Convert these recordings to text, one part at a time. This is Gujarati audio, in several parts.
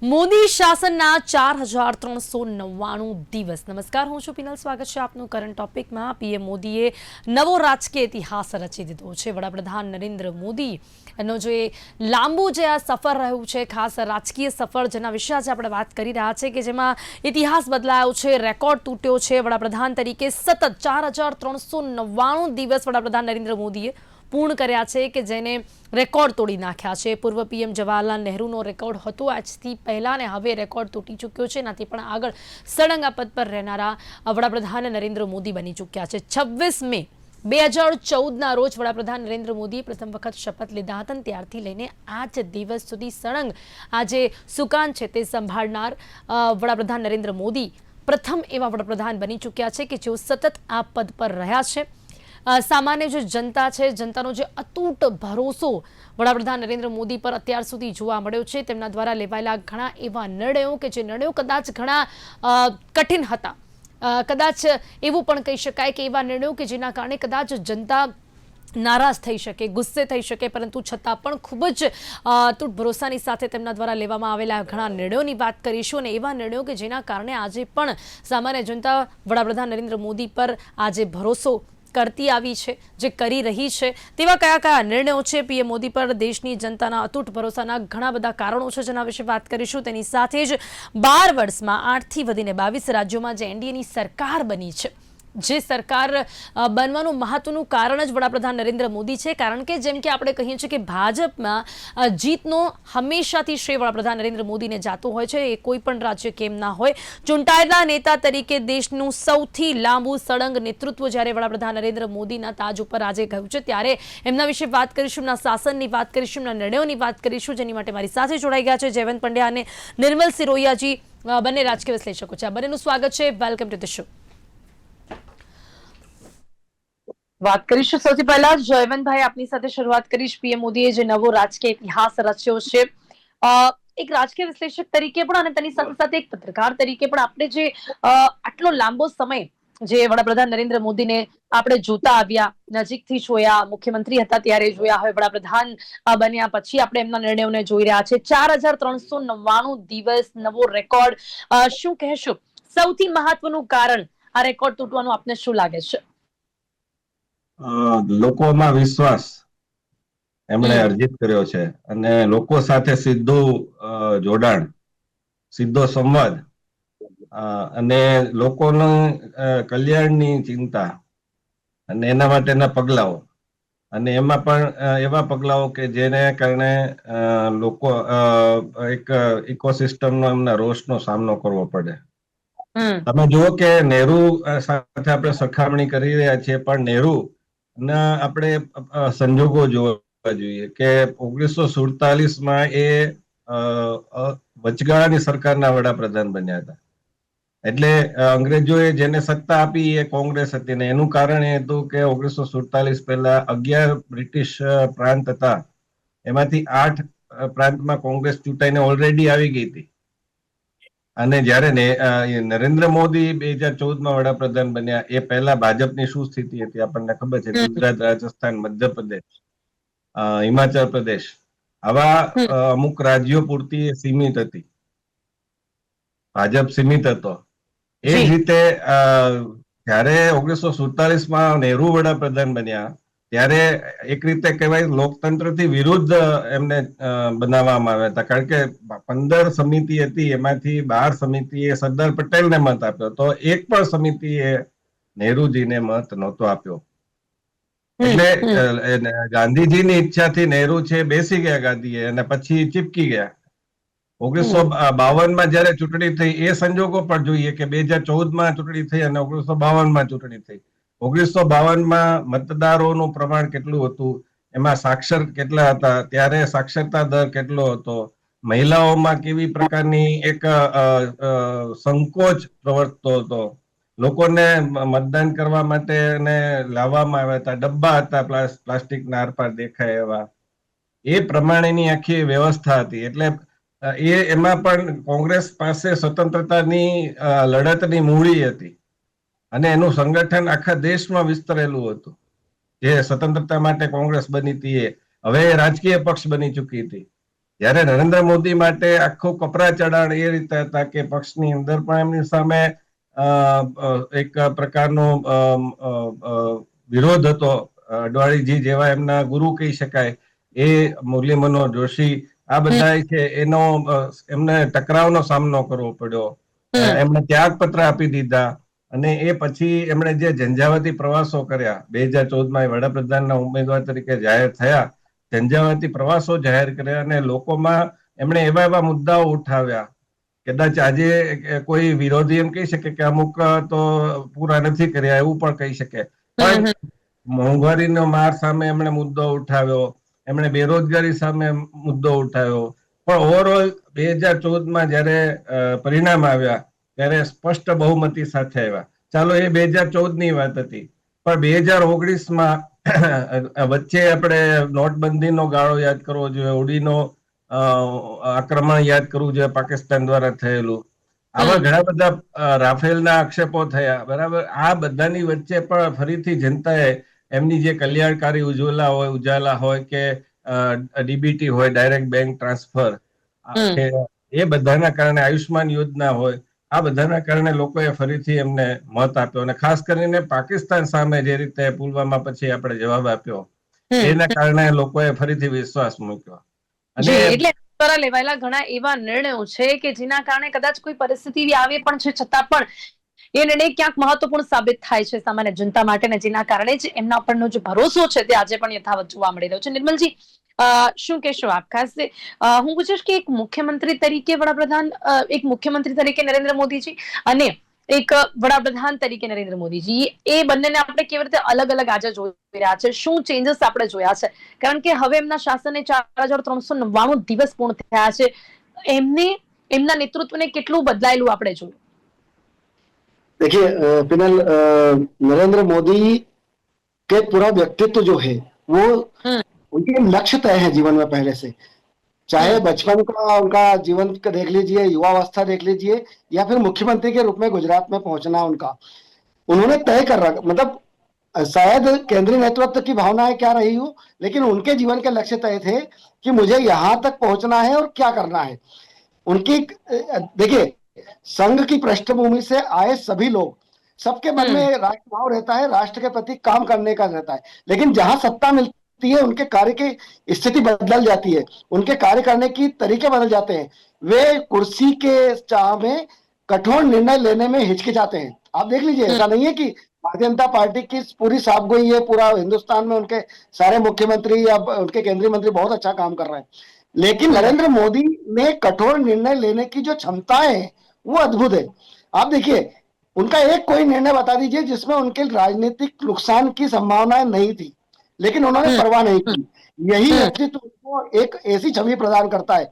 મોદી શાસનના 4399 દિવસ। નમસ્કાર, હું છું પિનલ। સ્વાગત છે આપનું કરંટ ટોપિકમાં। પીએમ મોદીએ નવો રાજકીય ઇતિહાસ રચી દીધો છે। વડાપ્રધાન નરેન્દ્ર મોદીનો જે લાંબુ જે આ સફર રહ્યું છે, ખાસ રાજકીય સફર, જેના વિશે આજે આપણે વાત કરી રહ્યા છે કે જેમાં ઇતિહાસ બદલાયો છે, રેકોર્ડ તૂટ્યો છે। વડાપ્રધાન તરીકે સતત 4399 દિવસ વડાપ્રધાન નરેન્દ્ર મોદીએ પૂર્ણ કર્યા છે કે જેને રેકોર્ડ તોડી નાખ્યા છે। પૂર્વ પીએમ જવાહરલાલ નહેરુનો રેકોર્ડ હતો આજથી પહેલા ને હવે રેકોર્ડ તૂટી ચૂક્યો છે। એનાથી પણ આગળ સળંગ આ પદ પર રહેનારા વડાપ્રધાન નરેન્દ્ર મોદી બની ચૂક્યા છે। 26 મે 2014ના રોજ વડાપ્રધાન નરેન્દ્ર મોદીએ પ્રથમ વખત શપથ લીધા હતા। ત્યારથી લઈને આજ દિવસ સુધી સળંગ આજે સુકાન છે તે સંભાળનાર વડાપ્રધાન નરેન્દ્ર મોદી પ્રથમ એવા વડાપ્રધાન બની ચૂક્યા છે કે જેઓ સતત આ પદ પર રહ્યા છે। સામાન્ય જે જનતા છે, જનતાનો જે અતૂટ ભરોસો વડાપ્રધાન નરેન્દ્ર મોદી પર અત્યાર સુધી જોવા મળ્યો છે। તેમના દ્વારા લેવાયેલા ઘણા એવા નિર્ણયો કે જે નિર્ણયો કદાચ ઘણા કઠિન હતા, કદાચ એવું પણ કહી શકાય કે એવા નિર્ણયો કે જેના કારણે કદાચ જનતા નારાજ થઈ શકે, ગુસ્સે થઈ શકે, પરંતુ છતાં પણ ખૂબ જ અતૂટ ભરોસાની સાથે તેમના દ્વારા લેવામાં આવેલા ઘણા નિર્ણયોની વાત કરીશું। અને એવા નિર્ણયો કે જેના કારણે આજે પણ સામાન્ય જનતા વડાપ્રધાન નરેન્દ્ર મોદી પર આજે ભરોસો કરતી આવી છે, જે કરી રહી છે। તેવા કયા કયા નિર્ણયો છે પીએમ મોદી પર દેશની જનતાના અતૂટ ભરોસાના ઘણા બધા કારણો છે જેના વિશે વાત કરીશું। તેની સાથે જ 12 વર્ષમાં 8થી વધીને 22 રાજ્યોમાં જે એનડીએની સરકાર બની છે, જે સરકાર બનવાનું મહત્વનું કારણ જ વડાપ્રધાન નરેન્દ્ર મોદી છે। કારણ કે જેમ કે આપણે કહીએ છીએ કે ભાજપમાં જીતનો હંમેશાથી શ્રેય વડાપ્રધાન નરેન્દ્ર મોદીને જાતો હોય છે, એ કોઈ પણ રાજ્ય કેમ ના હોય। ચૂંટાયેલા નેતા તરીકે દેશનું સૌથી લાંબુ સળંગ નેતૃત્વ જ્યારે વડાપ્રધાન નરેન્દ્ર મોદીના તાજ ઉપર આજે ગયું છે, ત્યારે એમના વિશે વાત કરીશું, એમના શાસનની વાત કરીશું, એમના નિર્ણયોની વાત કરીશું। જેની માટે મારી સાથે જોડાઈ ગયા છે જયવંત પંડ્યા અને નિર્મલ સિરોયાજી, બંને રાજકીય વિશ્લેષકો છે। આ બંનેનું સ્વાગત છે। Welcome to the show. વાત કરીશું સૌથી પહેલા જયવંતભાઈ, આપની સાથે શરૂઆત કરીશ। પીએમ મોદીએ જે નવો રાજકીય ઇતિહાસ રચ્યો છે, એક રાજકીય વિશ્લેષક તરીકે પણ અને તેની સાથે સાથે એક પત્રકાર તરીકે પણ આપણે જે આટલો લાંબો સમય જે વડાપ્રધાન નરેન્દ્ર મોદીને આપણે જોતા આવ્યા, નજીકથી જોયા, મુખ્યમંત્રી હતા ત્યારે જોયા, હવે વડાપ્રધાન બન્યા પછી આપણે એમના નિર્ણયોને જોઈ રહ્યા છે। 4399 દિવસ, નવો રેકોર્ડ, શું કહેશો સૌથી મહત્વનું કારણ આ રેકોર્ડ તૂટવાનું આપને શું લાગે છે? લોકોમાં વિશ્વાસ એમણે અર્જિત કર્યો છે અને લોકો સાથે સીધું જોડાણ, સીધો સંવાદ અને લોકોનું કલ્યાણની ચિંતા અને એના માટેના પગલાઓ, અને એમાં પણ એવા પગલાઓ કે જેને કારણે લોકો એક ઇકોસિસ્ટમનો એમના રોષનો સામનો કરવો પડે। તમે જુઓ કે નહેરુ સાથે આપણે સરખામણી કરી રહ્યા છીએ, પણ નહેરુ ના આપણે સંજોગો જોવા જોઈએ કે 1947માં એ વચગાળાની સરકારના વડાપ્રધાન બન્યા હતા। એટલે અંગ્રેજોએ જેને સત્તા આપી એ કોંગ્રેસ હતી, ને એનું કારણ એ હતું કે 1947 પહેલા 11 બ્રિટિશ પ્રાંત હતા, એમાંથી 8 પ્રાંતમાં કોંગ્રેસ ચૂંટાઈને ઓલરેડી આવી ગઈ હતી। અને જયારે નરેન્દ્ર મોદી 2014માં વડાપ્રધાન બન્યા એ પહેલા ભાજપની શું સ્થિતિ હતી આપણને ખબર છે। ગુજરાત, રાજસ્થાન, મધ્યપ્રદેશ, હિમાચલ પ્રદેશ, આવા અમુક રાજ્યો પૂરતી સીમિત હતી, ભાજપ સીમિત હતો। એ જ રીતે જયારે 1947માં નહેરુ વડાપ્રધાન બન્યા ત્યારે એક રીતે કહેવાય લોકતંત્રથી વિરુદ્ધ એમને બનાવવામાં આવ્યા હતા, કારણ કે 15 સમિતિ હતી, એમાંથી 12 સમિતિએ સરદાર પટેલને મત આપ્યો તો એક પણ સમિતિએ નહેરુજીને મત નહોતો આપ્યો। એટલે ગાંધીજીની ઈચ્છાથી નહેરુ છે બેસી ગયા ગાદીએ અને પછી ચીપકી ગયા। 1952માં જયારે ચૂંટણી થઈ એ સંજોગો પણ જોઈએ કે 2014માં ચૂંટણી થઈ અને 1952માં ચૂંટણી થઈ। 1952માં મતદારોનું પ્રમાણ કેટલું હતું, એમાં સાક્ષર કેટલા હતા, ત્યારે સાક્ષરતા દર કેટલો હતો, મહિલાઓમાં કેવી પ્રકારની એક સંકોચ પ્રવર્તતો હતો, લોકોને મતદાન કરવા માટે લાવવામાં આવ્યા હતા, ડબ્બા હતા પ્લાસ્ટિકના આરપાર દેખાય એવા, એ પ્રમાણેની આખી વ્યવસ્થા હતી। એટલે એમાં પણ કોંગ્રેસ પાસે સ્વતંત્રતાની લડતની મૂડી હતી અને એનું સંગઠન આખા દેશમાં વિસ્તરેલું હતું। જે સ્વતંત્રતા માટે કોંગ્રેસ બની હતી એ હવે રાજકીય પક્ષ બની ચૂકી હતી। જ્યારે નરેન્દ્ર મોદી માટે આખું કપરા ચડાણ એ રીતે હતા કે પક્ષની અંદર પણ એમની સામે એક પ્રકારનો વિરોધ હતો. અડવાણીજી જેવા એમના ગુરુ કહી શકાય, એ મુરલી મનોહર જોશી, આ બધા છે એનો એમને ટકરાવનો સામનો કરવો પડ્યો. એમણે ત્યાગપત્ર આપી દીધા અને એ પછી એમણે જે ઝંઝાવાતી પ્રવાસો કર્યા 2014માં વડાપ્રધાનના ઉમેદવાર તરીકે જાહેર થયા, ઝંઝાવાતી પ્રવાસો જાહેર કર્યા અને લોકોમાં એમણે એવા એવા મુદ્દાઓ ઉઠાવ્યા. કદાચ આજે કોઈ વિરોધી એમ કહી શકે કે અમુક તો પૂરા નથી કર્યા એવું પણ કહી શકે, પણ મોંઘવારીનો માર સામે એમણે મુદ્દો ઉઠાવ્યો, એમણે બેરોજગારી સામે મુદ્દો ઉઠાવ્યો. પણ ઓવરઓલ 2014માં જયારે પરિણામ આવ્યા ત્યારે સ્પષ્ટ બહુમતી સાથે આવ્યા. ચાલો એ 2014ની વાત હતી, પણ 2019માં વચ્ચે આપણે નોટબંધીનો ગાળો યાદ કરવો જોઈએ, ઉડીનો આક્રમણ યાદ કરવું જોઈએ પાકિસ્તાન દ્વારા થયેલું. આવા ઘણા બધા રાફેલના આક્ષેપો થયા, બરાબર. આ બધાની વચ્ચે પણ ફરીથી જનતાએ એમની જે કલ્યાણકારી ઉજાલા હોય કે ડીબીટી હોય, ડાયરેક્ટ બેંક ટ્રાન્સફર, કે એ બધાના કારણે આયુષ્માન યોજના હોય, આ બધાના કારણે લોકોએ ફરીથી એમને મત આપ્યો અને ખાસ કરીને પાકિસ્તાન સામે જે રીતે પુલવામા પછી આપણે જવાબ આપ્યો એના કારણે લોકોએ ફરીથી વિશ્વાસ મૂક્યો. અને જી, એટલે દ્વારા લેવાયેલા ઘણા એવા નિર્ણયો છે કે જેના કારણે કદાચ કોઈ પરિસ્થિતિ એવી આવે પણ છે છતાં પણ એ નિર્ણય ક્યાંક મહત્વપૂર્ણ સાબિત થાય છે સામાન્ય જનતા માટે, ને જેના કારણે જ એમના પરનો જે ભરોસો છે તે આજે પણ યથાવત જોવા મળી રહ્યો છે. નિર્મલજી, શું કહેશો આપ? ખાસ હું પૂછીશ કે એક મુખ્યમંત્રી તરીકે વડાપ્રધાન, એક મુખ્યમંત્રી તરીકે નરેન્દ્ર મોદીજી અને એક વડાપ્રધાન તરીકે નરેન્દ્ર મોદીજી, એ બંનેને આપણે કેવી રીતે અલગ અલગ આજે જોઈ રહ્યા છે? શું ચેન્જીસ આપણે જોયા છે? કારણ કે હવે એમના શાસનને 4399 દિવસ પૂર્ણ થયા છે. એમના નેતૃત્વને કેટલું બદલાયેલું આપણે જોયું? देखिए पिनल, नरेंद्र मोदी के पूरा व्यक्तित्व जो है वो उनके लक्ष्य तय है जीवन में पहले से, चाहे बचपन का उनका जीवन का देख लीजिए, युवावस्था देख लीजिए, या फिर मुख्यमंत्री के रूप में गुजरात में पहुंचना उनका, उन्होंने तय कर रखा। मतलब शायद केंद्रीय नेतृत्व की भावनाएं क्या रही हो, लेकिन उनके जीवन के लक्ष्य तय थे कि मुझे यहां तक पहुंचना है और क्या करना है। उनकी देखिए, संघ की पृष्ठभूमि से आए सभी लोग, सबके मन में राष्ट्र भाव रहता है, राष्ट्र के प्रति काम करने का रहता है, लेकिन जहां सत्ता मिलती है उनके कार्य की स्थिति बदल जाती है, उनके कार्य करने की तरीके बदल जाते हैं। वे कुर्सी के चाह में कठोर निर्णय लेने में हिचकिचाते हैं। आप देख लीजिए, ऐसा नहीं है कि भारतीय जनता पार्टी की पूरी साफ गोई है, पूरा हिंदुस्तान में उनके सारे मुख्यमंत्री या उनके केंद्रीय मंत्री बहुत अच्छा काम कर रहे हैं, लेकिन नरेंद्र मोदी में कठोर निर्णय लेने की जो क्षमताएं है वो अद्भुत है। आप देखिए, उनका एक कोई निर्णय बता दीजिए जिसमें उनके राजनीतिक नुकसान की संभावनाएं नहीं थी, लेकिन उन्होंने परवाह नहीं की। यही व्यक्तित्व उनको एक ऐसी छवि प्रदान करता है।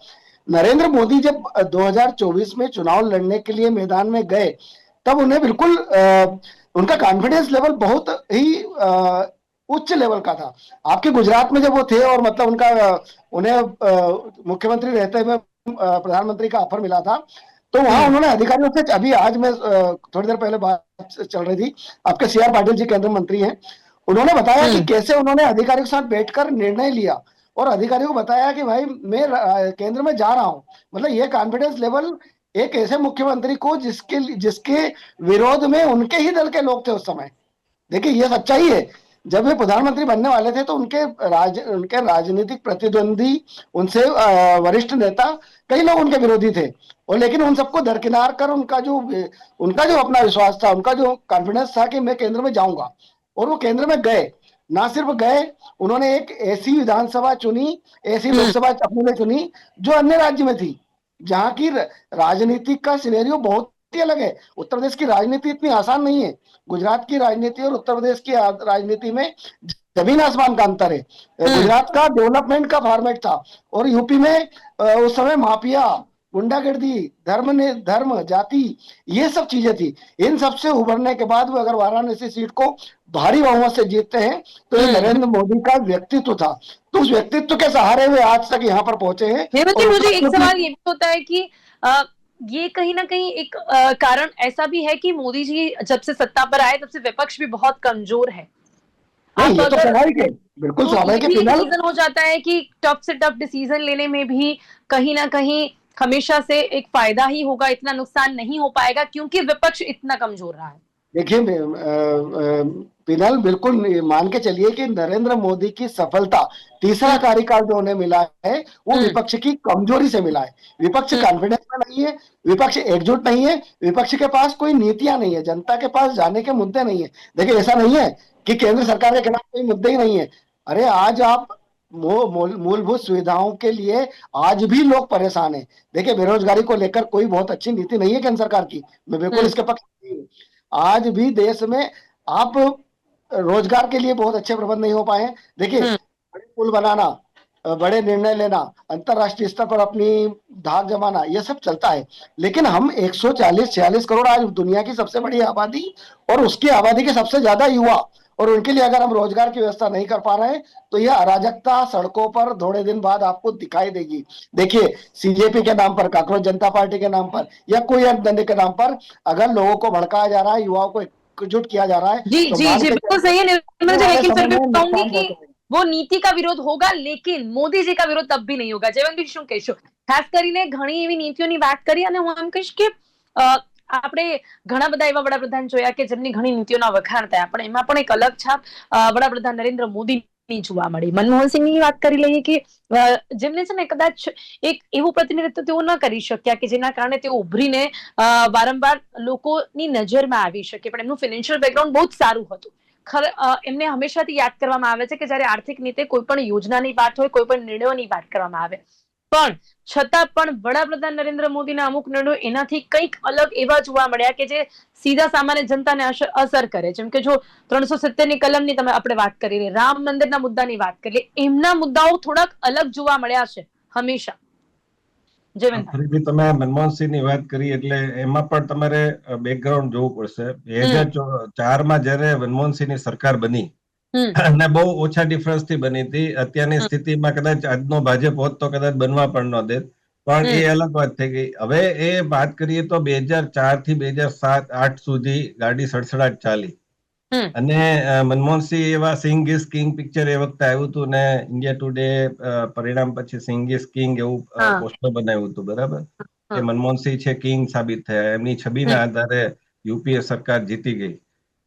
नरेंद्र मोदी जब 2024 में चुनाव लड़ने के लिए मैदान में गए, तब उन्हें बिल्कुल उनका कॉन्फिडेंस लेवल बहुत ही उच्च लेवल का था। आपके गुजरात में जब वो थे और मतलब उन्हें मुख्यमंत्री रहते हुए प्रधानमंत्री का ऑफर मिला था, तो वहां उन्होंने अधिकारियों से, अभी आज मैं थोड़ी देर पहले बात चल रही थी, आपके सीआर पाटिल जी केंद्रीय मंत्री हैं, उन्होंने बताया कि कैसे उन्होंने अधिकारियों के साथ बैठकर निर्णय लिया और अधिकारियों को बताया कि भाई मैं केंद्र में जा रहा हूं। मतलब ये कॉन्फिडेंस लेवल एक ऐसे मुख्यमंत्री को जिसके विरोध में उनके ही दल के लोग थे उस समय। देखिए, ये सच्चाई है। जब वे प्रधानमंत्री बनने वाले थे तो उनके राजनीतिक प्रतिद्वंदी, उनसे वरिष्ठ नेता, कई लोग उनके विरोधी थे, और लेकिन उन सबको दरकिनार कर उनका जो अपना विश्वास था, उनका जो कॉन्फिडेंस था कि मैं केंद्र में जाऊंगा, और वो केंद्र में गए। ना सिर्फ गए, उन्होंने एक ऐसी विधानसभा चुनी, ऐसी लोकसभा अपने लिए चुनी जो अन्य राज्य में थी, जहां की राजनीति का सिनेरियो बहुत ही अलग है। उत्तर प्रदेश की राजनीति इतनी आसान नहीं है। गुजरात की राजनीति और उत्तर प्रदेश की राजनीति में जमीन आसमान का अंतर है। गुजरात का डेवलपमेंट का फॉर्मेट था, और यूपी में उस समय माफिया, गुंडागर्दी, धर्म, जाति, ये सब चीजें थी। इन सब से उभरने के बाद वो अगर वाराणसी सीट को भारी बहुमत से जीतते हैं, तो ये नरेंद्र मोदी का व्यक्तित्व था। तो उस व्यक्तित्व के सहारे वे आज तक यहाँ पर पहुंचे हैं। मुझे एक सवाल ये भी होता है कि ये कहीं ना कहीं एक कारण ऐसा भी है कि मोदी जी जब से सत्ता पर आए तब से विपक्ष भी बहुत कमजोर है। नहीं, आप ये तो अगर स्वाभाविक है, बिल्कुल तो स्वाभाविक ये है भी एक पिनल। रीजन हो जाता है कि टफ से टफ डिसीजन लेने में भी कहीं ना कहीं हमेशा से एक फायदा ही होगा, इतना नुकसान नहीं हो पाएगा क्योंकि विपक्ष इतना कमजोर रहा है। देखिए पिनल, बिल्कुल मान के चलिए कि नरेंद्र मोदी की सफलता, तीसरा कार्यकाल जो उन्हें मिला है, वो विपक्ष की कमजोरी से मिला है। विपक्ष कॉन्फिडेंस में नहीं है, विपक्ष एकजुट नहीं है, विपक्ष के पास कोई नीतियां नहीं है, जनता के पास जाने के मुद्दे नहीं है। देखिए, ऐसा नहीं है कि केंद्र सरकार के खिलाफ कोई मुद्दे ही नहीं है। अरे आज आप मूलभूत सुविधाओं के लिए आज भी लोग परेशान हैं। देखिए, बेरोजगारी को लेकर कोई बहुत अच्छी नीति नहीं है केंद्र सरकार की, मैं बिल्कुल इसके पक्ष में नहीं हूं। आज भी देश में आप रोजगार के लिए बहुत अच्छे प्रबंध नहीं हो पाए हैं। देखिए, बड़े पुल बनाना, बड़े निर्णय लेना, अंतरराष्ट्रीय स्तर पर अपनी धाक जमाना, ये सब चलता है, लेकिन हम 140-46 करोड़ आज दुनिया की सबसे बड़ी आबादी और उसकी आबादी के सबसे ज्यादा युवा, और उनके लिए अगर हम रोजगार की व्यवस्था नहीं कर पा रहे हैं तो यह अराजकता सड़कों पर थोड़े दिन बाद आपको दिखाई देगी। देखिए, सीजेपी के नाम पर, कांग्रेस जनता पार्टी के नाम पर या कोई अन्य धंधे के नाम पर अगर लोगों को भड़काया जा रहा है, युवाओं को एकजुट किया जा रहा है, जी तो जी मान जी, के बिल्कुल चलिए सही है निर्मल जी, आने वाले लेकिन फिर समय भी में कहूंगी नुकसान कि बहुत है। वो नीति का विरोध होगा, लेकिन मोदी जी का विरोध तब भी नहीं होगा। જયવંતભાઈ શું કહેશો? ખાસ કરીને ઘણી એવી નીતિઓની વાત કરી અને હું એમ કહીશ કે આપણે ઘણા બધા એવા વડાપ્રધાન જોયા કે જેમની ઘણી નીતિઓના વખાણ થયા, પણ એમાં પણ એક અલગ છાપ વડાપ્રધાન નરેન્દ્ર મોદીની જોવા મળી। મનમોહન સિંહની વાત કરી લઈએ કે જેમને છે ને કદાચ એક એવું પ્રતિનિધિત્વ તેઓ ન કરી શક્યા કે જેના કારણે તેઓ ઉભરીને વારંવાર લોકોની નજરમાં આવી શકે, પણ એમનું ફાઇનાન્શિયલ બેકગ્રાઉન્ડ બહુ જ સારું હતું। એમને હંમેશાથી યાદ કરવામાં આવે છે કે જ્યારે આર્થિક રીતે કોઈ પણ યોજનાની વાત હોય, કોઈ પણ નિર્ણયોની વાત કરવામાં આવે, પણ છતાં પણ વડાપ્રધાન નરેન્દ્ર મોદીના અમુક નિર્ણયો એનાથી કંઈક અલગ એવા જોવા મળ્યા કે જે સીધા સામાન્ય જનતાને અસર કરે। જેમ કે જો 370 ની કલમની તમે આપણે વાત કરી લઈએ, રામ મંદિરના મુદ્દાની વાત કરી લઈએ, એમના મુદ્દાઓ થોડાક અલગ જોવા મળ્યા છે હંમેશા। જયવંતભાઈ, ફરીથી તમે મનમોહનસિંહ ની વાત કરી એટલે એમાં પણ તમારે બેકગ્રાઉન્ડ જોવું પડશે। 2004માં જયારે મનમોહનસિંહ ની સરકાર બની અને બહુ ઓછા ડિફરન્સ થી બની હતી, અત્યારની સ્થિતિમાં કદાચ આજનો ભાજપ હોત તો કદાચ બનવા પણ ન દેત, પણ એ અલગ વાત થઈ ગઈ। હવે એ વાત કરીએ તો 2004 થી 2007-8 સુધી ગાડી સડસડાટ ચાલી અને મનમોહનસિંહ એવા સિંગ ઇઝ કિંગ પિક્ચર એ વખતે આવ્યું હતું ને ઇન્ડિયા ટુડે પરિણામ પછી સિંગ ઇઝ કિંગ એવું પોસ્ટર બનાવ્યું હતું, બરાબર, કે મનમોહનસિંહ છે કિંગ સાબિત થયા, એમની છબીના આધારે યુપીએ સરકાર જીતી ગઈ।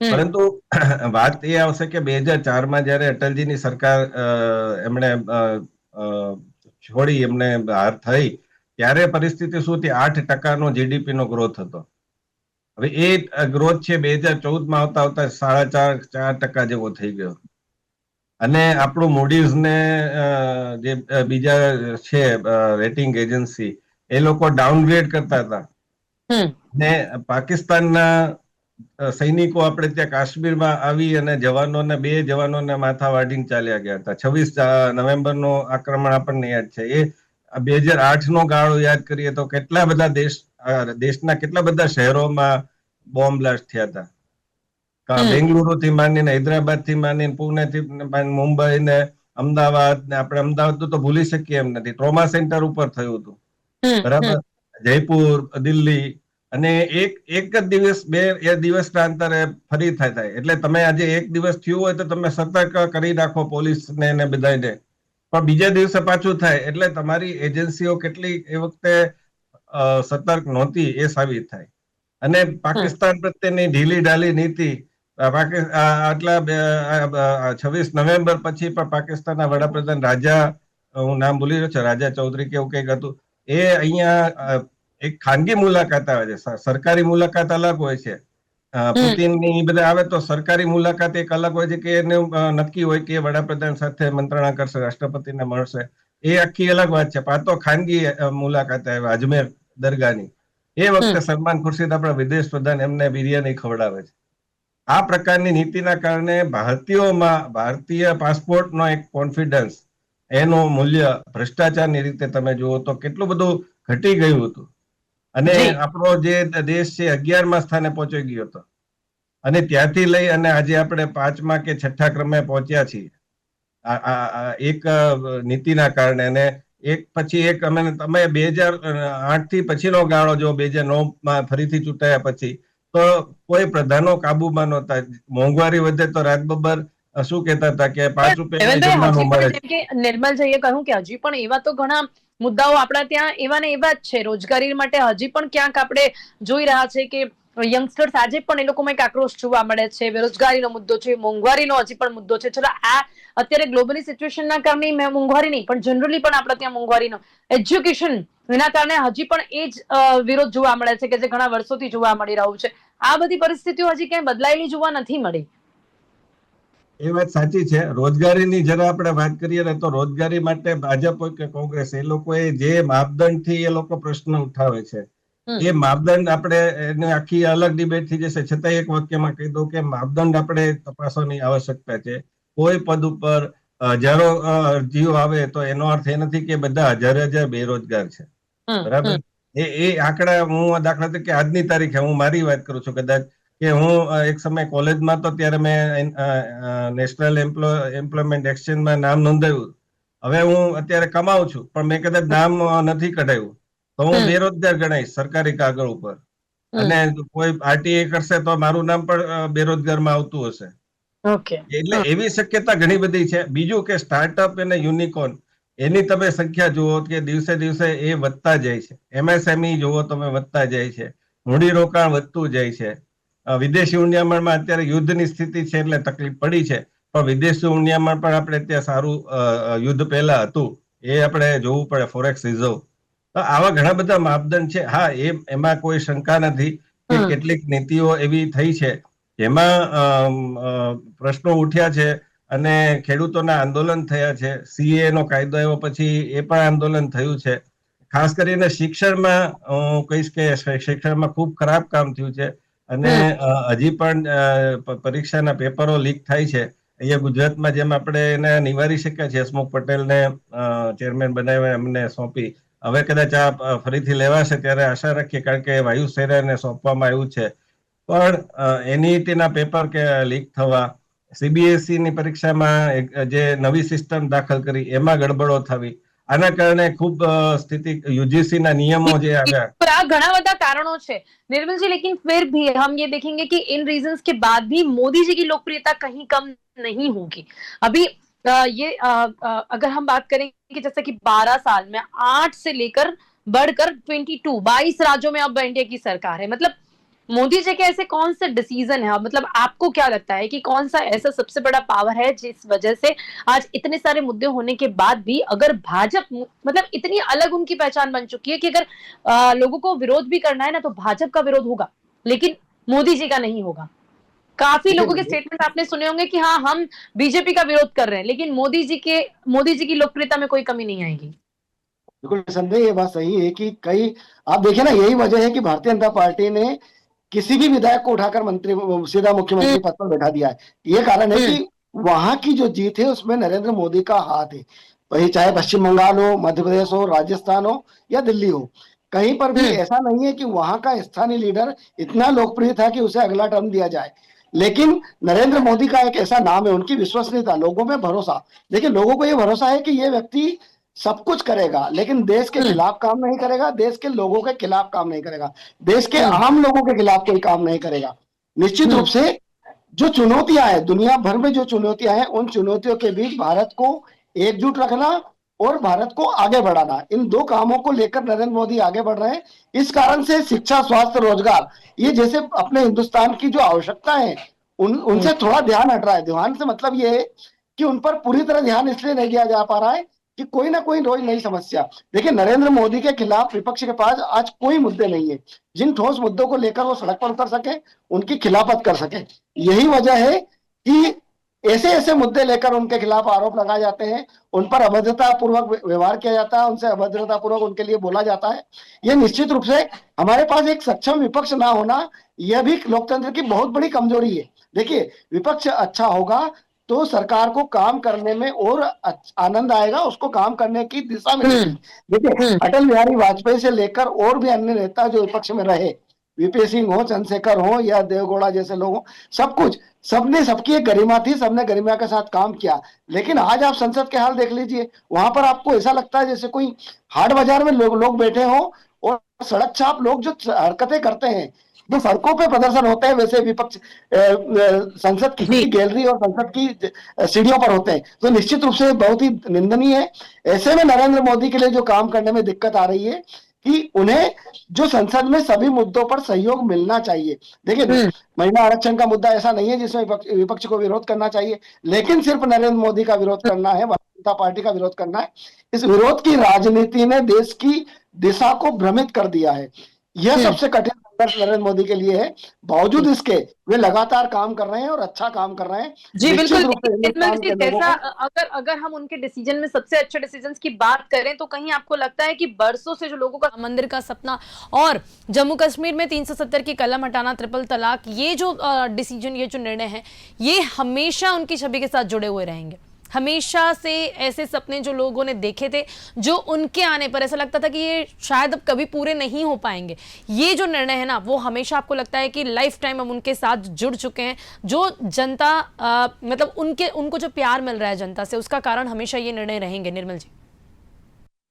પરંતુ વાત એ આવશે કે 2004માં જયારે અટલજીની સરકાર એમણે છોડી, એમને હાર થઈ, ત્યારે પરિસ્થિતિ શું હતી? 8% જીડીપી નો ગ્રોથ હતો। હવે એ ગ્રોથ છે 2014માં આવતા આવતા 4.5% જેવો થઈ ગયો, અને આપણું મૂડીઝ ને જે બીજા છે રેટિંગ એજન્સી, એ લોકો ડાઉનગ્રેડ કરતા હતા, ને પાકિસ્તાનના સૈનિકો આપણે ત્યાં કાશ્મીરમાં આવી અને જવાનોને 2 જવાનોને માથા વાઢીને ચાલ્યા ગયા હતા। 26 નવેમ્બરનો આક્રમણ આપણને યાદ છે। એ 2008નો ગાળો યાદ કરીએ તો કેટલા બધા દેશના કેટલા બધા શહેરોમાં બોમ્બ બ્લાસ્ટ થયા હતા। બેંગલુરુ થી માંડીને, હૈદરાબાદ થી માંડીને, પુણે થી મુંબઈ ને અમદાવાદ ને, આપણે અમદાવાદ તો ભૂલી શકીએ એમ નથી, ટ્રોમા સેન્ટર ઉપર થયું હતું, બરાબર, જયપુર, દિલ્હી, અને એક જ દિવસ, 2 દિવસના અંતરે ફરી થાય। એટલે તમે આજે એક દિવસ થયું હોય તો તમે સતર્ક કરી નાખો પોલીસને ને બધાને, પણ બીજા દિવસે પાછું થાય એટલે તમારી એજન્સીઓ કેટલી એ વખતે સતર્ક નહોતી એ સાબિત થાય। અને પાકિસ્તાન પ્રત્યેની ઢીલી ઢાલી નીતિ, આટલા 26 નવેમ્બર પછી પણ પાકિસ્તાનના વડાપ્રધાન રાજા, હું નામ ભૂલી રહ્યો છું, રાજા ચૌધરી કે એવું કંઈક હતું, એ અહીંયા એક ખાનગી મુલાકાત આવે છે, સરકારી મુલાકાત અલગ હોય છે। પુતિન ની બધા આવે તો સરકારી મુલાકાત એક અલગ હોય છે કે એને નક્કી હોય કે વડાપ્રધાન સાથે મંત્રણા કરશે, રાષ્ટ્રપતિને મળશે, એ આખી અલગ વાત છે। પાછો ખાનગી મુલાકાત આવે અજમેર દરગાહની, એ વખતે સલમાન ખુરશીદ આપણા વિદેશ પ્રધાન એમને બિરયાની ખવડાવે છે। આ પ્રકારની નીતિના કારણે ભારતીયોમાં ભારતીય પાસપોર્ટનો એક કોન્ફિડન્સ, એનું મૂલ્ય ભ્રષ્ટાચારની રીતે તમે જુઓ તો કેટલું બધું ઘટી ગયું હતું, અને આપણો જે દેશ છે 11મા સ્થાને પહોંચી ગયો હતો, અને ત્યાંથી લઈ અને આજે આપણે 5મા કે 6ઠ્ઠા ક્રમે પહોંચ્યા છીએ એક નીતિના કારણે। અને એક પછી એક તમે 2008 થી પછીનો ગાળો જો 2009માં ફરીથી ચૂંટાયા પછી, તો કોઈ પ્રધાનો કાબુમાં નહોતા, મોંઘવારી વધે તો રાતબબર શું કહેતા હતા કે 5 રૂપિયા હેમંતભાઈ, જમવાનું હજી મળે પણ છે. જેમ કે નિર્મલજીએ કહ્યું કે હજી પણ એવા તો ઘણા મુદ્દાઓ આપણા ત્યાં એવા ને એવા જ છે. રોજગારી માટે હજી પણ ક્યાંક આપણે જોઈ રહ્યા છે કે યંગસ્ટર્સ આજે પણ એ લોકોમાં એક આક્રોશ જોવા મળે છે. બેરોજગારીનો મુદ્દો છે, મોંઘવારીનો હજી પણ મુદ્દો છે. ચલો, આ અત્યારે ગ્લોબલી સિચ્યુએશનના કારણે મોંઘવારી નહીં, પણ જનરલી પણ આપણે ત્યાં મોંઘવારીનો, એજ્યુકેશન, એના કારણે હજી પણ એ જ વિરોધ જોવા મળે છે કે જે ઘણા વર્ષોથી જોવા મળી રહ્યું છે. આ બધી પરિસ્થિતિઓ હજી ક્યાંય બદલાયેલી જોવા નથી મળી. એ વાત સાચી છે. રોજગારીની જરા આપણે વાત કરીએ ને, તો રોજગારી માટે ભાજપ હોય કે કોંગ્રેસ, એ લોકોએ જે માપદંડથી એ લોકો પ્રશ્ન ઉઠાવે છે, એ માપદંડ આપણે એને આખી અલગ ડિબેટ થઈ જશે. છતાં એક વાક્યમાં કહી દઉં કે માપદંડ આપણે તપાસવાની આવશ્યકતા છે. કોઈ પદ ઉપર હજારો અરજીઓ આવે તો એનો અર્થ એ નથી કે બધા હજાર બેરોજગાર છે. બરાબર? એ આંકડા, હું દાખલા તરીકે આજની તારીખે હું મારી વાત કરું છું, કદાચ કે હું એક સમય કોલેજમાં તો ત્યારે મેં નેશનલ એમ્પ્લોયમેન્ટ એક્સચેન્જમાં નામ નોંધાવ્યું. હવે હું અત્યારે કમાઉં છું, પણ મેં કદાચ નામ નથી કઢાવ્યું, તો હું બેરોજગાર ગણાઈશ સરકારી કાગળ ઉપર. અને કોઈ આરટીએ કરશે તો મારું નામ પણ બેરોજગારમાં આવતું હશે. ઓકે. એટલે એવી શક્યતા ઘણી બધી છે. બીજું કે સ્ટાર્ટઅપ અને યુનિકોર્ન, એની તમે સંખ્યા જુઓ કે દિવસે દિવસે એ વધતા જાય છે. એમએસએમઈ જુઓ તમે, વધતા જાય છે. મૂડીરોકાણ વધતું જાય છે. વિદેશી ઉનિયામણમાં અત્યારે યુદ્ધની સ્થિતિ છે એટલે તકલીફ પડી છે, પણ વિદેશી ઉનિયામણ પણ આપણે ત્યાં સારું યુદ્ધ પહેલા હતું, એ આપણે જોવું પડે, ફોરેક્સ રિઝર્વ. તો આવા ઘણા બધા માપદંડ છે. હા, એમાં કોઈ શંકા નથી કે કેટલીક નીતિઓ એવી થઈ છે જેમાં પ્રશ્નો ઉઠ્યા છે અને ખેડૂતોના આંદોલન થયા છે. સીએ નો કાયદો આવ્યો પછી એ પણ આંદોલન થયું છે. ખાસ કરીને શિક્ષણમાં હું કહીશ કે શિક્ષણમાં ખૂબ ખરાબ કામ થયું છે. અને હજી પણ પરીક્ષાના પેપરો લીક થાય છે. અહીંયા ગુજરાતમાં જેમ આપણે એને નિવારી શક્યા છે, હસમુખ પટેલને ચેરમેન બનાવ્યા, એમને સોંપી. હવે કદાચ આ ફરીથી લેવાશે ત્યારે આશા રાખીએ, કારણ કે વાયુસેનાને સોંપવામાં આવ્યું છે. પણ એનઈટીના પેપર કે લીક થવા, સીબીએસઈ ની પરીક્ષામાં જે નવી સિસ્ટમ દાખલ કરી એમાં ગડબડો થવી, આના કારણે ખૂબ સ્થિતિ, યુજીસી ના નિયમો જે આવ્યા. पर घना बड़ा कारणों से निर्मल जी, लेकिन फिर भी हम ये देखेंगे कि इन रीजंस के बाद भी मोदी जी की लोकप्रियता कहीं कम नहीं होगी. अभी ये अगर हम बात करें कि जैसे कि 12 साल में 8 से लेकर बढ़कर 22 राज्यों में अब एनडीए की सरकार है. मतलब मोदी जी के ऐसे कौन से डिसीजन है, मतलब आपको क्या लगता है कि कौन सा ऐसा सबसे बड़ा पावर है जिस वजह से आज इतने सारे मुद्दे होने के बाद भी अगर भाजपा, मतलब इतनी अलग उनकी पहचान बन चुकी है कि अगर लोगों को विरोध भी करना है ना तो भाजपा का विरोध होगा, लेकिन मोदी जी का नहीं होगा. काफी लोगों के देखिए, स्टेटमेंट आपने सुने होंगे कि हाँ, हम बीजेपी का विरोध कर रहे हैं, लेकिन मोदी जी की लोकप्रियता में कोई कमी नहीं आएगी. बिल्कुल संदेह, ये बात सही है कि कई, आप देखिए ना, यही वजह है कि भारतीय जनता पार्टी ने किसी भी विधायक को उठाकर मंत्री, सीधा मुख्यमंत्री पद पर बैठा दिया है. ये कारण है कि वहां की जो जीत है उसमें नरेंद्र मोदी का हाथ है. वही चाहे पश्चिम बंगाल हो, मध्य प्रदेश हो, राजस्थान हो या दिल्ली हो, कहीं पर भी ऐसा नहीं है कि वहां का स्थानीय लीडर इतना लोकप्रिय था कि उसे अगला टर्म दिया जाए. लेकिन नरेंद्र मोदी का एक ऐसा नाम है, उनकी विश्वसनीयता, लोगों में भरोसा. देखिए, लोगों को ये भरोसा है कि ये व्यक्ति सब कुछ करेगा, लेकिन देश के खिलाफ काम नहीं करेगा, देश के लोगों के खिलाफ काम नहीं करेगा, देश के आम लोगों के खिलाफ कोई काम नहीं करेगा. निश्चित रूप से जो चुनौतियां हैं, दुनिया भर में जो चुनौतियां हैं, उन चुनौतियों के बीच भारत को एकजुट रखना और भारत को आगे बढ़ाना, इन दो कामों को लेकर नरेंद्र मोदी आगे बढ़ रहे हैं. इस कारण से शिक्षा, स्वास्थ्य, रोजगार, ये जैसे अपने हिंदुस्तान की जो आवश्यकता है, उनसे थोड़ा ध्यान हट रहा है. ध्यान से मतलब ये है कि उन पर पूरी तरह ध्यान इसलिए नहीं दिया जा पा रहा है कि कोई ना कोई रोज नई समस्या. देखिए, नरेंद्र मोदी के खिलाफ विपक्ष के पास आज कोई मुद्दे नहीं है जिन ठोस मुद्दों को लेकर वो सड़क पर उतर सके, उनकी खिलाफत कर सके. यही वजह है कि ऐसे ऐसे मुद्दे लेकर उनके खिलाफ आरोप लगाए जाते हैं, उन पर अभद्रता पूर्वक व्यवहार किया जाता है, उनसे अभद्रता पूर्वक उनके लिए बोला जाता है. यह निश्चित रूप से हमारे पास एक सक्षम विपक्ष ना होना, यह भी लोकतंत्र की बहुत बड़ी कमजोरी है. देखिए, विपक्ष अच्छा होगा तो सरकार को काम करने में और आनंद आएगा, उसको काम करने की दिशा मिलेगी. देखिए, अटल बिहारी वाजपेयी से लेकर और भी अन्य नेता जो विपक्ष में रहे, वीपी सिंह हो, चंद्रशेखर हो या देवगौड़ा जैसे लोग हो, सब कुछ, सबने, सबकी एक गरिमा थी, सबने गरिमा के साथ काम किया. लेकिन आज आप संसद के हाल देख लीजिए, वहां पर आपको ऐसा लगता है जैसे कोई हाट बाजार में लोग बैठे हो और सड़क छाप लोग जो हरकतें करते हैं, जो सड़कों पे प्रदर्शन होते हैं वैसे विपक्ष संसद की जी गैलरी और संसद की सीढ़ियों पर होते हैं, तो निश्चित रूप से बहुत ही निंदनीय है। ऐसे में नरेंद्र मोदी के लिए जो काम करने में दिक्कत आ रही है कि उन्हें जो संसद में सभी मुद्दों पर सहयोग मिलना चाहिए। देखिए, महिला आरक्षण का मुद्दा ऐसा नहीं है जिसमें विपक्ष को विरोध करना चाहिए, लेकिन सिर्फ नरेंद्र मोदी का विरोध करना है, भारतीय जनता पार्टी का विरोध करना है। इस विरोध की राजनीति ने देश की दिशा को भ्रमित कर दिया है। यह सबसे कठिन संघर्ष नरेंद्र मोदी के लिए है। बावजूद इसके वे लगातार काम कर रहे हैं और अच्छा काम कर रहे हैं। जी बिल्कुल। निश्चित रूप से निर्मल हिंदुस्तान जी, के लोगों जैसा को अगर अगर हम उनके डिसीजन में सबसे अच्छे डिसीजंस की बात करें तो कहीं आपको लगता है कि बरसों से जो लोगों का मंदिर का सपना और जम्मू कश्मीर में 370 की कलम हटाना, ट्रिपल तलाक, ये जो डिसीजन, ये जो निर्णय है, ये हमेशा उनकी छवि के साथ जुड़े हुए रहेंगे? हमेशा से ऐसे सपने जो लोगों ने देखे थे, जो उनके आने पर ऐसा लगता था कि ये शायद अब कभी पूरे नहीं हो पाएंगे, ये जो निर्णय है ना, वो हमेशा आपको लगता है कि लाइफ टाइम हम उनके साथ जुड़ चुके हैं? जो जनता मतलब उनको जो प्यार मिल रहा है जनता से, उसका कारण हमेशा ये निर्णय रहेंगे? निर्मल जी,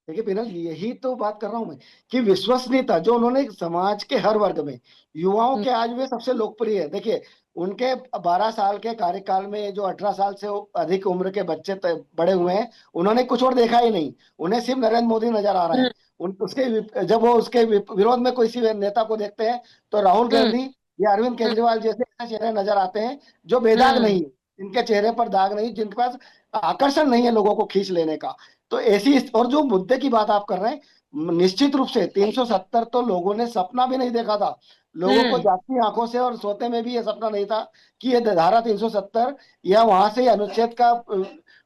देखिए पिनल, यही तो बात कर रहा हूं मैं कि विश्वसनीयता जो उन्होंने समाज के हर वर्ग में, युवाओं के आज वे सबसे लोकप्रिय है। देखिए, उनके 12 साल के कार्यकाल में जो 18 साल से अधिक उम्र के बच्चे बड़े हुए हैं, उन्होंने कुछ और देखा ही नहीं, उन्हें सिर्फ नरेंद्र मोदी नजर आ रहे हैं। जब वो उसके विरोध में किसी नेता को देखते हैं तो राहुल गांधी या अरविंद केजरीवाल जैसे ऐसे चेहरे नजर आते हैं जो बेदाग नहीं, जिनके चेहरे पर दाग नहीं, जिनके पास आकर्षण नहीं है लोगों को खींच लेने का। तो ऐसी, और जो मुद्दे की बात आप कर रहे हैं, निश्चित रूप से 370 तो लोगों ने सपना भी नहीं देखा था। लोगों को जागती आंखों से और सोते में भी ये सपना नहीं था कि ये धारा 370 या वहां से अनुच्छेद का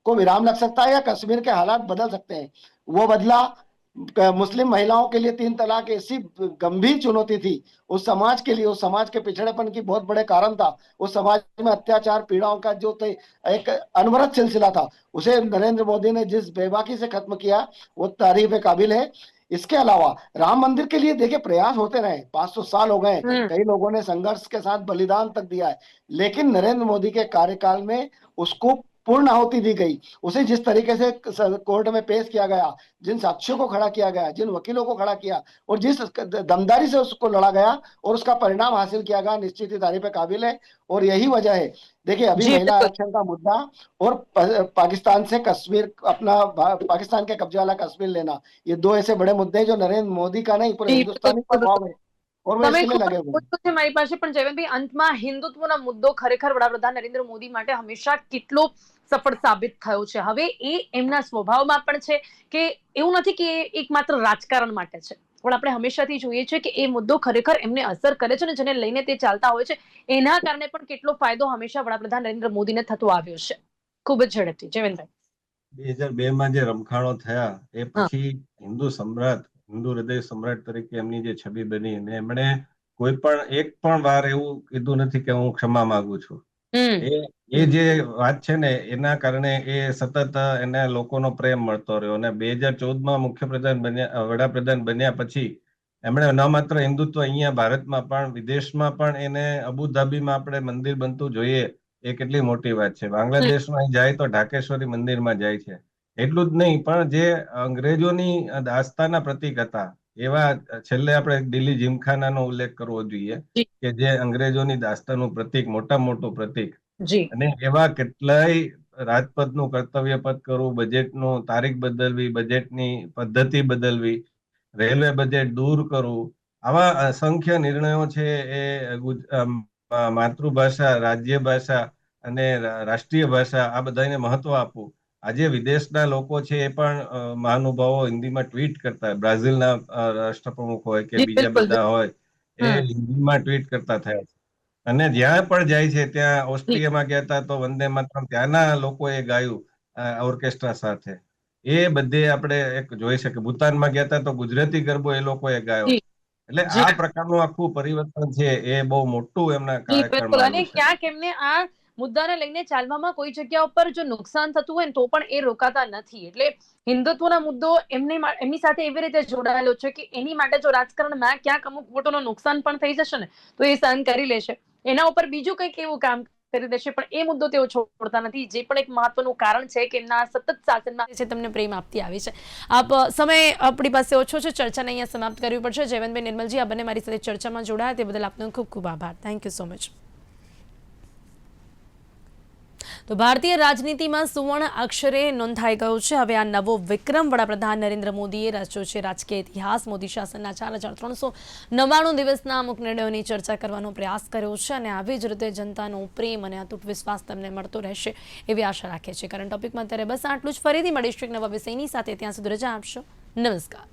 को विराम लग सकता है या कश्मीर के हालात बदल सकते हैं। वो बदला। मुस्लिम महिलाओं के लिए 3 तलाक ऐसी गंभीर चुनौती थी उस समाज के लिए, उस समाज के पिछड़ेपन की बहुत बड़े कारण था। उस समाज में अत्याचार पीड़ाओं का जो एक अनवरत सिलसिला था, उसे नरेंद्र मोदी ने जिस बेबाकी से खत्म किया, वो तारीफ काबिल है। इसके अलावा राम मंदिर के लिए देखिए प्रयास होते रहे, 500 साल हो गए, कई लोगों ने संघर्ष के साथ बलिदान तक दिया है, लेकिन नरेंद्र मोदी के कार्यकाल में उसको पूर्ण आहुति दी गई। उसे जिस तरीके से कोर्ट में पेश किया गया, जिन साक्ष्यों को खड़ा किया गया, जिन वकीलों को खड़ा किया और जिस दमदारी से उसको लड़ा गया और उसका परिणाम हासिल किया गया, निश्चित ही तारीफ काबिल है। और यही वजह है, देखिए अभी जी महिला बिल्कुल। आरक्षण का मुद्दा और पाकिस्तान से कश्मीर अपना पाकिस्तान के कब्जे वाला कश्मीर लेना, ये दो ऐसे बड़े मुद्दे हैं जो नरेंद्र मोदी का नहीं पूरे जी बिल्कुल हिंदुस्तानी बिल्कुल पर बिल्कुल। भाव है और वो તમે इसके लिए ખૂબ लगे જ हुए हैं। ઓછું છે મારી પાસે, પણ જયવંતભાઈ, અંતમાં હિન્દુત્વના મુદ્દો ખરેખર વડાપ્રધાન નરેન્દ્ર મોદી માટે હંમેશા કેટલો સફળ સાબિત થયો છે? હવે એ એમના સ્વભાવમાં પણ છે કે એવું નથી કે એ એકમાત્ર રાજકારણ માટે છે, પણ આપણે હંમેશાથી જોઈએ છે કે એ મુદ્દો ખરેખર એમને અસર કરે છે અને જેને લઈને તે ચાલતા હોય છે, એના કારણે પણ કેટલો ફાયદો હંમેશા વડાપ્રધાન નરેન્દ્ર મોદીને થતો આવ્યો છે. ખૂબ જ ઝડપથી જયવંતભાઈ. 2002માં જે રમખાણો થયા એ હા. પછી હિન્દુ સમ્રાટ, હિન્દુ હૃદય સમ્રાટ તરીકે એમની જે છબી બની, અને એમણે કોઈ પણ એક પણ વાર એવું કીધું નથી કે હું ક્ષમા માંગુ છું. હમ. એ એ જે વાત છે ને, એના કારણે એ સતત એને લોકોનો પ્રેમ મળતો રહ્યો, અને 2014માં વડાપ્રધાન બન્યા પછી એમણે ન માત્ર હિન્દુત્વ અહીંયા ભારતમાં પણ વિદેશમાં પણ, એને અબુધાબીમાં આપણે મંદિર બનતું જોઈએ, એ કેટલી મોટી વાત છે. બાંગ્લાદેશમાં જાય તો ઢાકેશ્વરી મંદિરમાં જાય છે. એટલું જ નહીં, પણ જે અંગ્રેજોની દાસ્તાના પ્રતીક હતા, એવા છેલ્લે આપણે દિલ્હી જીમખાનાનો ઉલ્લેખ કરવો જોઈએ, જી કે જે અંગ્રેજોની દાસ્તાનું પ્રતીક, મોટા મોટું પ્રતીક. જી. અને એવા કેટલાય રાજપથનું કર્તવ્ય પથ કરવું, બજેટનું તારીખ બદલવી, બજેટની પદ્ધતિ બદલવી, રેલવે બજેટ દૂર કરવું, આવા અસંખ્ય નિર્ણયો છે. એ માતૃભાષા, રાજ્ય ભાષા અને રાષ્ટ્રીય ભાષા, આ બધાને મહત્વ આપવું. આજે વિદેશના લોકો છે એ પણ મહાનુભાવો હિન્દીમાં ટ્વીટ કરતા હોય, બ્રાઝિલના રાષ્ટ્રપ્રમુખ હોય કે જી બીજા બિલકુલ બધા હોય, એ હમ. હિન્દીમાં ટ્વીટ કરતા થયા છે. અને જ્યાં પણ જાય છે, ત્યાં જી ઓસ્ટ્રિયામાં ગયા હતા તો વંદે માતરમ ત્યાંના લોકોએ ગાયું ઓર્કેસ્ટ્રા સાથે. એ બધે આપણે એક જોઈ શકીએ. ભૂતાનમાં ગયા હતા તો ગુજરાતી ગરબો એ લોકોએ ગાયો. જી એટલે જી આ પ્રકારનું આખું પરિવર્તન છે, એ બહુ મોટું એમના જી બિલકુલ. કાર્યકાળમાં અને આવ્યું છે. ક્યાંક એમને આ મુદ્દાને લઈને ચાલવામાં કોઈ જગ્યા ઉપર જો નુકસાન થતું હોય ને તો પણ એ રોકાતા નથી. એટલે હિન્દુત્વના મુદ્દો એમની સાથે એવી રીતે જોડાયેલો છે કે એની માટે જો રાજકારણમાં ક્યાંક અમુક વોટોનું નુકસાન પણ થઈ જશે ને તો એ સહન કરી લેશે. એના ઉપર બીજું કંઈક એવું કામ કરી દેશે, પણ એ મુદ્દો તેઓ છોડતા નથી, જે પણ એક મહત્વનું કારણ છે કે એમના સતત શાસનમાં છે તમને પ્રેમ આપતી આવી છે. સમય આપણી પાસે ઓછો છે, ચર્ચાને અહીંયા સમાપ્ત કરવી પડશે. જયવંતભાઈ, નિર્મલજી, આ બંને મારી સાથે ચર્ચામાં જોડાયા તે બદલ આપનો ખૂબ ખૂબ આભાર. Thank you so much. તો ભારતીય રાજનીતિમાં સુવર્ણ અક્ષરે નોંધાઈ ગયો છે હવે આ નવો વિક્રમ. વડાપ્રધાન નરેન્દ્ર મોદીએ રચ્યો છે રાજકીય ઇતિહાસ. મોદી શાસનના 4399 દિવસના અમુક નિર્ણયોની ચર્ચા કરવાનો પ્રયાસ કર્યો છે અને આવી જ રીતે જનતાનો પ્રેમ અને અતૂટ વિશ્વાસ તમને મળતો રહેશે એવી આશા રાખે છે. કરંટ ટોપિકમાં અત્યારે બસ આટલું જ. ફરીથી મળીશું એક નવા વિષયની સાથે. ત્યાં સુધી રજા આપશો. નમસ્કાર.